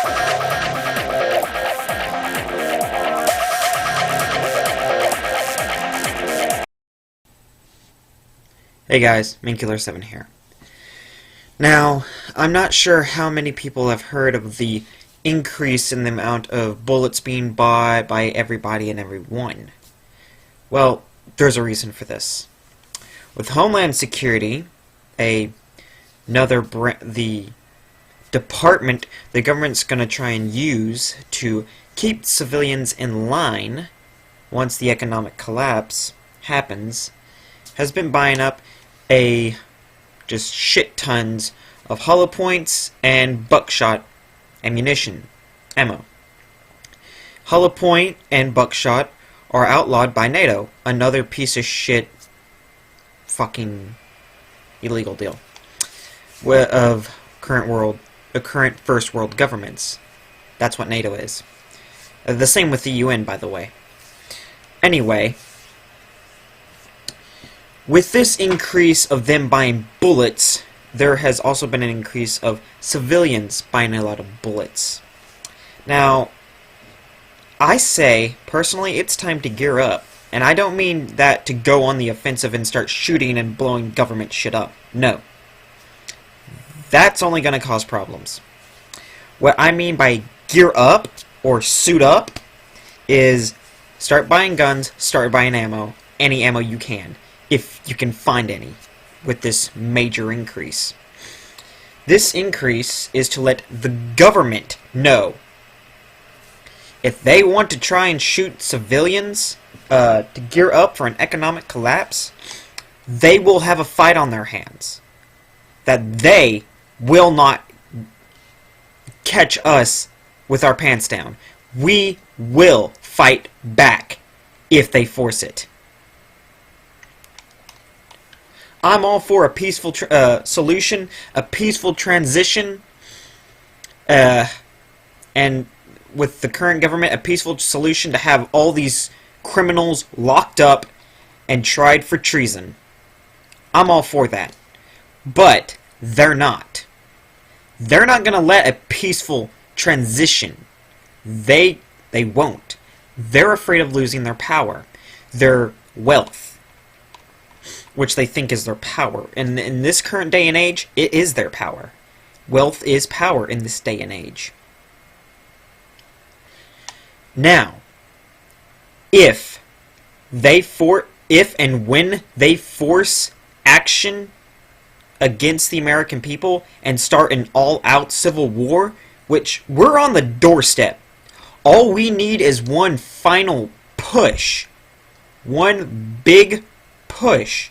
Hey guys, MainKiller7 here. Now, I'm not sure how many people have heard of the increase in the amount of bullets being bought by everybody and everyone. Well, there's a reason for this. With Homeland Security, the department the government's going to try and use to keep civilians in line once the economic collapse happens, has been buying up just shit tons of hollow points and buckshot ammo. Hollow point and buckshot are outlawed by NATO, another piece of shit fucking illegal deal of current first world governments. That's what NATO is. The same with the UN, by the way. Anyway, with this increase of them buying bullets, there has also been an increase of civilians buying a lot of bullets. Now, I say, personally, it's time to gear up. And I don't mean that to go on the offensive and start shooting and blowing government shit up. No. That's only going to cause problems. What I mean by gear up, or suit up, is start buying guns, start buying ammo, any ammo you can, if you can find any, with this major increase. This increase is to let the government know if they want to try and shoot civilians to gear up for an economic collapse, they will have a fight on their hands. That they will not catch us with our pants down. We will fight back if they force it. I'm all for a peaceful solution, a peaceful transition, and with the current government, a peaceful solution to have all these criminals locked up and tried for treason. I'm all for that. But they're not. They're not going to let a peaceful transition. They won't. They're afraid of losing their power, their wealth, which they think is their power. And in this current day and age, it is their power. Wealth is power in this day and age. Now, if and when they force action against the American people and start an all-out civil war, which we're on the doorstep, all we need is one final push. One big push.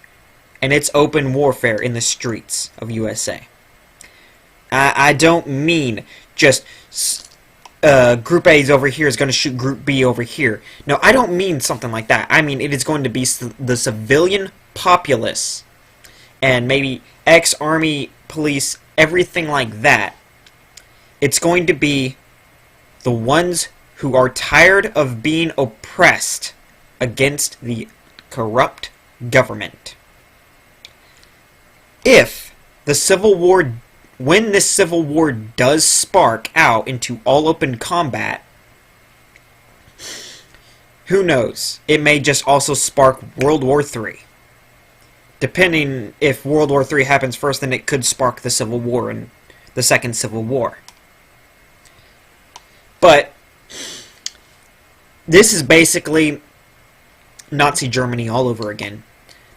And it's open warfare in the streets of USA. I don't mean just Group A is over here is going to shoot Group B over here. No, I don't mean something like that. I mean it is going to be the civilian populace and maybe ex-army, police, everything like that. It's going to be the ones who are tired of being oppressed against the corrupt government. If the Civil War, when this Civil War does spark out into all open combat, who knows? It may just also spark World War III. Depending if World War III happens first, then it could spark the Civil War and the Second Civil War. But this is basically Nazi Germany all over again.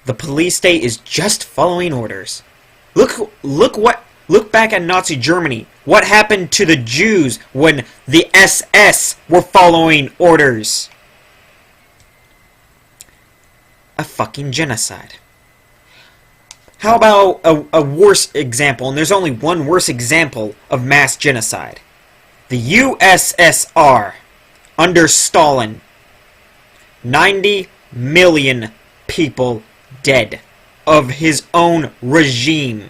The police state is just following orders. Look back at Nazi Germany. What happened to the Jews when the SS were following orders? A fucking genocide. How about a worse example, and there's only one worse example of mass genocide. The USSR, under Stalin. 90 million people dead of his own regime.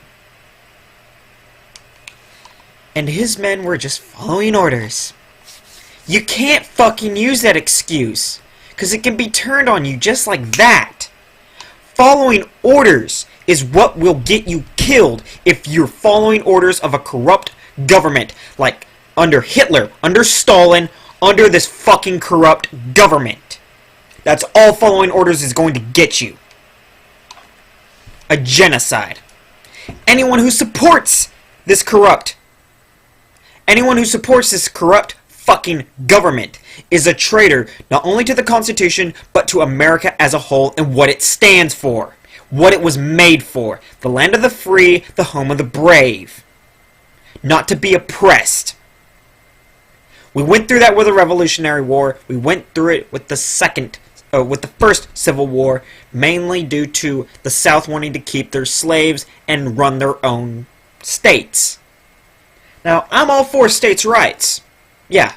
And his men were just following orders. You can't fucking use that excuse, because it can be turned on you just like that. Following orders is what will get you killed if you're following orders of a corrupt government like under Hitler, under Stalin, under this fucking corrupt government. That's all following orders is going to get you. A genocide. Anyone who supports this corrupt fucking government is a traitor not only to the Constitution, but to America as a whole and what it stands for. What it was made for. The land of the free, the home of the brave. Not to be oppressed. We went through that with the Revolutionary War. We went through it with the first Civil War, mainly due to the South wanting to keep their slaves and run their own states. Now, I'm all for states' rights. Yeah.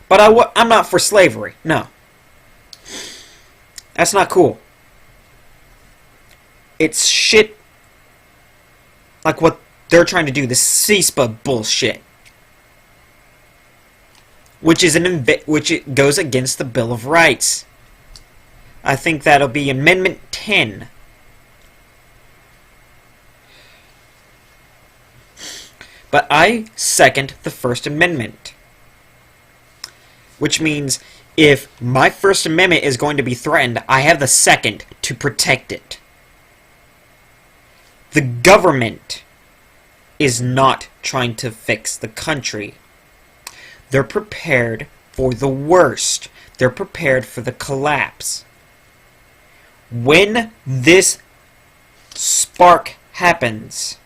But I'm not for slavery. No. That's not cool. It's shit like what they're trying to do, this CISPA bullshit. Which it goes against the Bill of Rights. I think that'll be Amendment 10. But I second the First Amendment. Which means if my First Amendment is going to be threatened, I have the Second to protect it. The government is not trying to fix the country. They're prepared for the worst. They're prepared for the collapse. When this spark happens,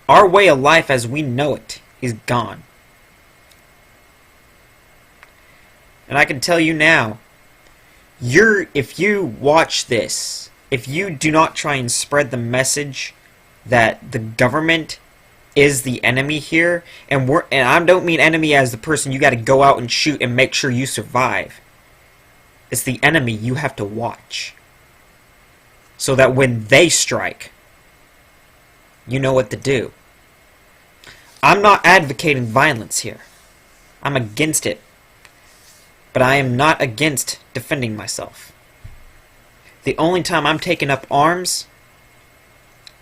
our way of life as we know it is gone. And I can tell you now, if you watch this, if you do not try and spread the message that the government is the enemy here, and I don't mean enemy as the person you got to go out and shoot and make sure you survive. It's the enemy you have to watch. So that when they strike, you know what to do. I'm not advocating violence here. I'm against it. But I am not against defending myself. The only time I'm taking up arms,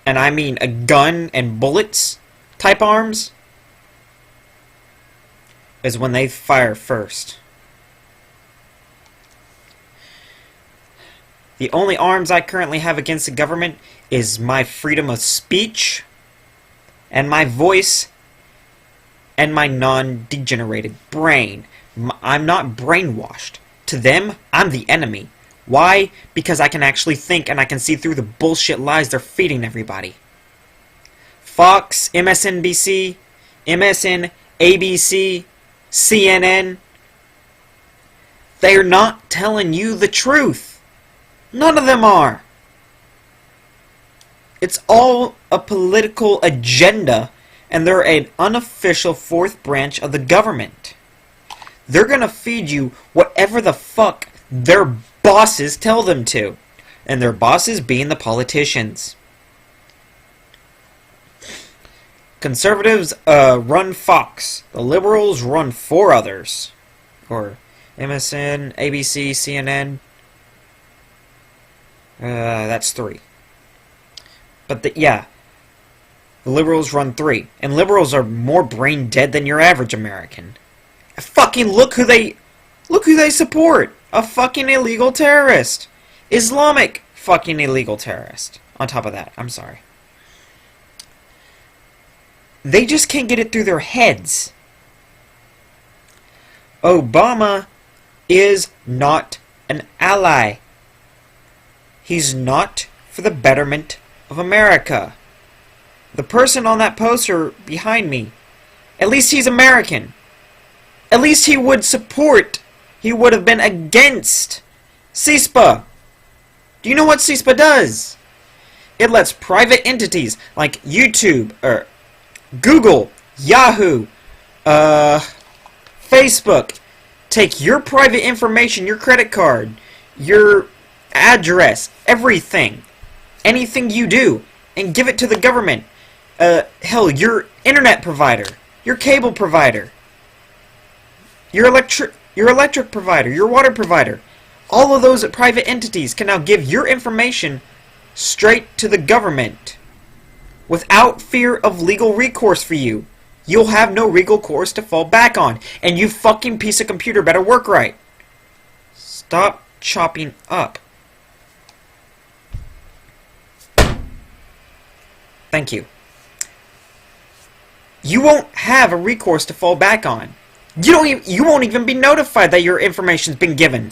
and I mean a gun and bullets type arms, is when they fire first. The only arms I currently have against the government is my freedom of speech, and my voice, and my non-degenerated brain. I'm not brainwashed. To them, I'm the enemy. Why? Because I can actually think and I can see through the bullshit lies they're feeding everybody. Fox, MSNBC, MSN, ABC, CNN. They're not telling you the truth. None of them are. It's all a political agenda, and they're an unofficial fourth branch of the government. They're gonna feed you whatever the fuck their bosses tell them to. And their bosses being the politicians. Conservatives run Fox. The liberals run 4 others. Or MSN, ABC, CNN. That's 3. But yeah. The liberals run 3. And liberals are more brain dead than your average American. Fucking look who they support. A fucking illegal terrorist. Islamic fucking illegal terrorist. On top of that, I'm sorry. They just can't get it through their heads. Obama is not an ally. He's not for the betterment of America. The person on that poster behind me, at least he's American. At least he would support, he would have been against CISPA. Do you know what CISPA does? It lets private entities like YouTube, or Google, Yahoo, Facebook, take your private information, your credit card, your address, everything, anything you do, and give it to the government. Hell, your internet provider, your cable provider, your electric provider, your water provider. All of those private entities can now give your information straight to the government. without fear of legal recourse for you. You'll have no legal recourse to fall back on. And you fucking piece of computer better work right. Stop chopping up. Thank you. You won't have a recourse to fall back on. You won't even be notified that your information's been given.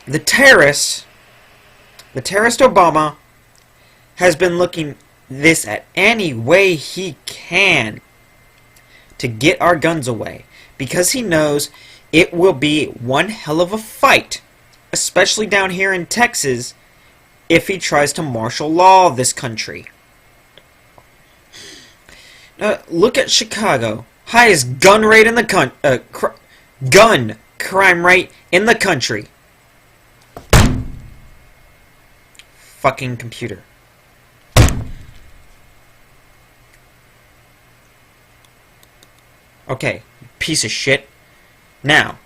The terrorist Obama has been looking this at any way he can to get our guns away, because he knows it will be one hell of a fight, especially down here in Texas, if he tries to martial law this country. Look at Chicago, highest gun rate in the gun crime rate in the country. Fucking computer. Okay, piece of shit. Now,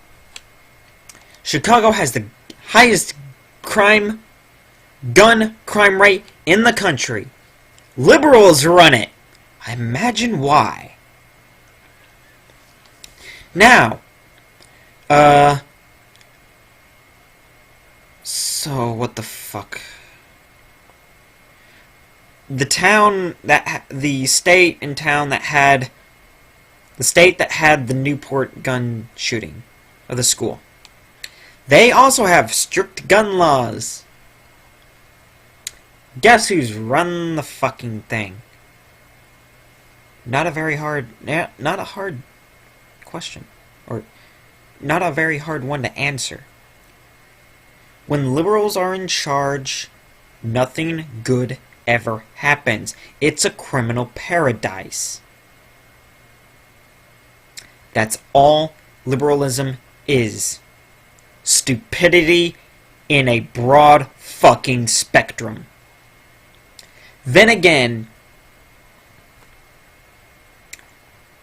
Chicago has the highest gun crime rate in the country. Liberals run it. I imagine why. Now, so what the fuck? The state that had the Newport gun shooting of the school. They also have strict gun laws. Guess who's run the fucking thing? Not a hard question. Or not a very hard one to answer. When liberals are in charge, nothing good ever happens. It's a criminal paradise. That's all liberalism is. Stupidity in a broad fucking spectrum. Then again,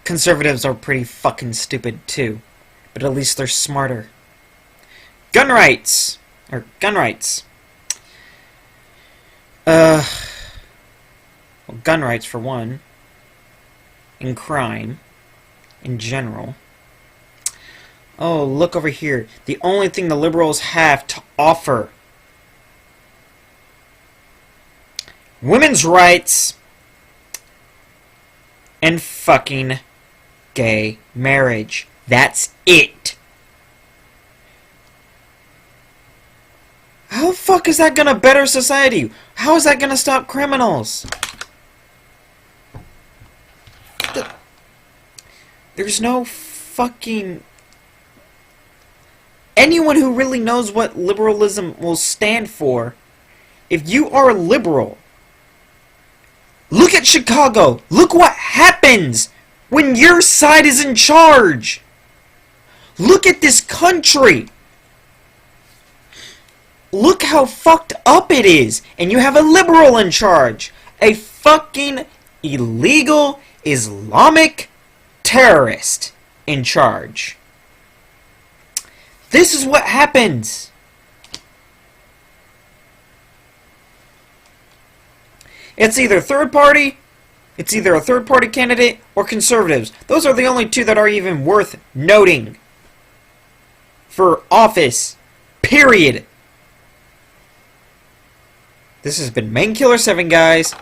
conservatives are pretty fucking stupid too. But at least they're smarter. Gun rights. Well, gun rights for one. And crime. In general. Oh, look over here. The only thing the liberals have to offer. Women's rights. And fucking gay marriage. That's it. How the fuck is that gonna better society? How is that gonna stop criminals? There's no fucking... Anyone who really knows what liberalism will stand for, if you are a liberal, look at Chicago. Look what happens when your side is in charge. Look at this country. Look how fucked up it is. And you have a liberal in charge. A fucking illegal Islamic terrorist in charge. This is what happens. It's either a third party candidate or conservatives. Those are the only two that are even worth noting for office. Period. This has been MainKiller7, guys.